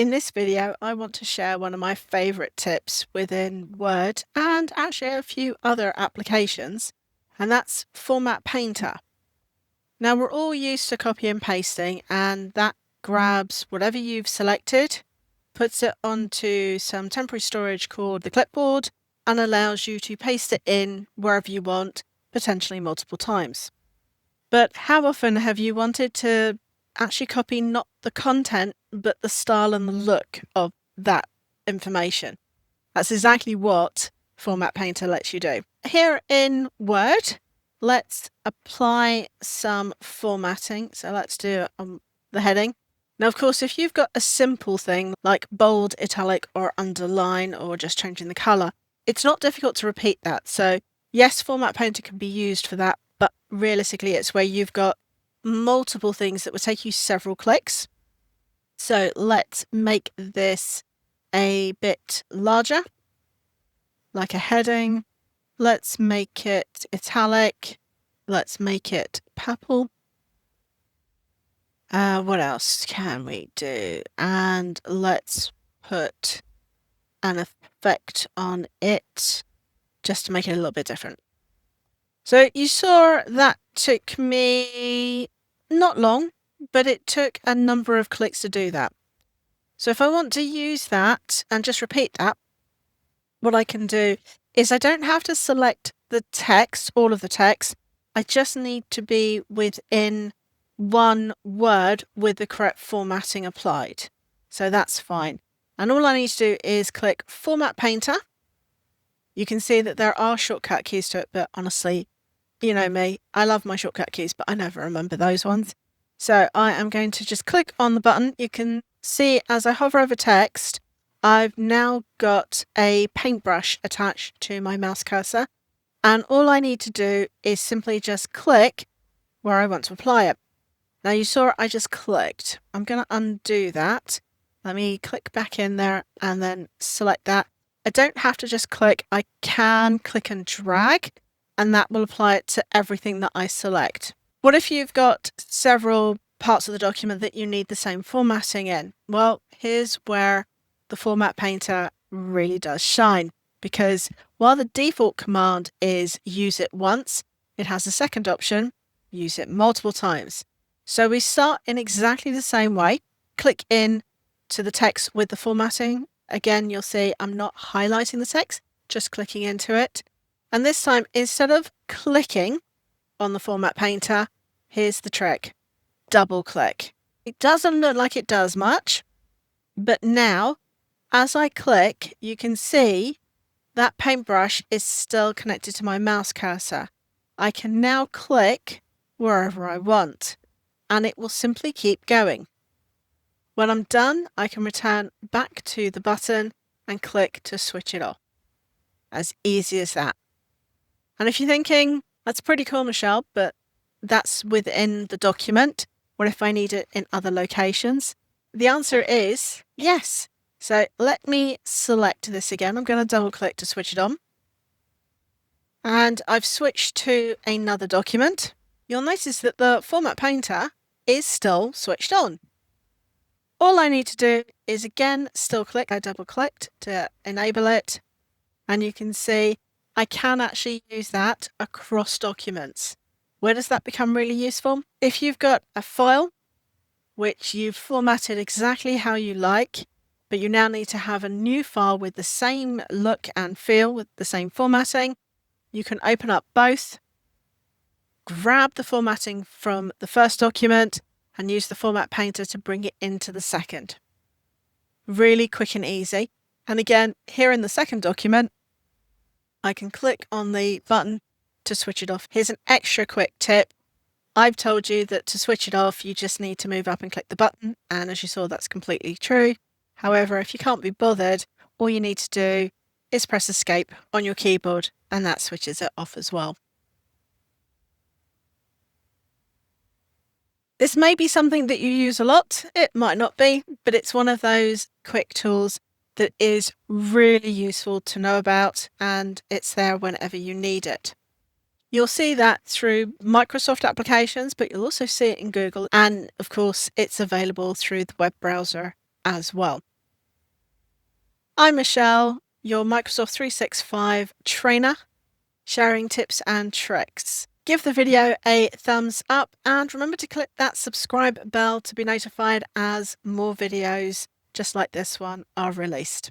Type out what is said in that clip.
In this video, I want to share one of my favorite tips within Word and actually a few other applications, and that's Format Painter. Now, we're all used to copy and pasting, and that grabs whatever you've selected, puts it onto some temporary storage called the clipboard, and allows you to paste it in wherever you want, potentially multiple times. But how often have you wanted to actually copy not the content, but the style and the look of that information? That's exactly what Format Painter lets you do. Here in Word, let's apply some formatting. So let's do it on the heading. Now, of course, if you've got a simple thing like bold, italic, or underline, or just changing the color, it's not difficult to repeat that. So yes, Format Painter can be used for that, but realistically, it's where you've got multiple things that would take you several clicks. So let's make this a bit larger, like a heading. Let's make it italic. Let's make it purple. What else can we do? And let's put an effect on it just to make it a little bit different. So you saw that took me not long, but it took a number of clicks to do that. So if I want to use that and just repeat that, what I can do is I don't have to select the text, all of the text. I just need to be within one word with the correct formatting applied. So that's fine. And all I need to do is click Format Painter. You can see that there are shortcut keys to it, but honestly, you know me, I love my shortcut keys, but I never remember those ones. So I am going to just click on the button. You can see as I hover over text, I've now got a paintbrush attached to my mouse cursor. And all I need to do is simply just click where I want to apply it. Now you saw I just clicked. I'm going to undo that. Let me click back in there and then select that. I don't have to just click. I can click and drag, and that will apply it to everything that I select. What if you've got several parts of the document that you need the same formatting in? Well, here's where the Format Painter really does shine, because while the default command is use it once, it has a second option, use it multiple times. So we start in exactly the same way. Click in to the text with the formatting. Again, you'll see I'm not highlighting the text, just clicking into it. And this time, instead of clicking on the Format Painter, here's the trick. Double click. It doesn't look like it does much, but now, as I click, you can see that paintbrush is still connected to my mouse cursor. I can now click wherever I want, and it will simply keep going. When I'm done, I can return back to the button and click to switch it off. As easy as that. And if you're thinking, that's pretty cool, Michelle, but that's within the document. What if I need it in other locations? The answer is yes. So let me select this again. I'm going to double click to switch it on. And I've switched to another document. You'll notice that the Format Painter is still switched on. All I need to do is again, still click. I double clicked to enable it. And you can see I can actually use that across documents. Where does that become really useful? If you've got a file which you've formatted exactly how you like, but you now need to have a new file with the same look and feel, with the same formatting, you can open up both, grab the formatting from the first document, and use the Format Painter to bring it into the second. Really quick and easy. And again, here in the second document, I can click on the button to switch it off. Here's an extra quick tip. I've told you that to switch it off, you just need to move up and click the button. And as you saw, that's completely true. However, if you can't be bothered, all you need to do is press Escape on your keyboard, and that switches it off as well. This may be something that you use a lot. It might not be, but it's one of those quick tools that is really useful to know about, and it's there whenever you need it. You'll see that through Microsoft applications, but you'll also see it in Google. And of course, it's available through the web browser as well. I'm Michelle, your Microsoft 365 trainer, sharing tips and tricks. Give the video a thumbs up and remember to click that subscribe bell to be notified as more videos just like this one are released.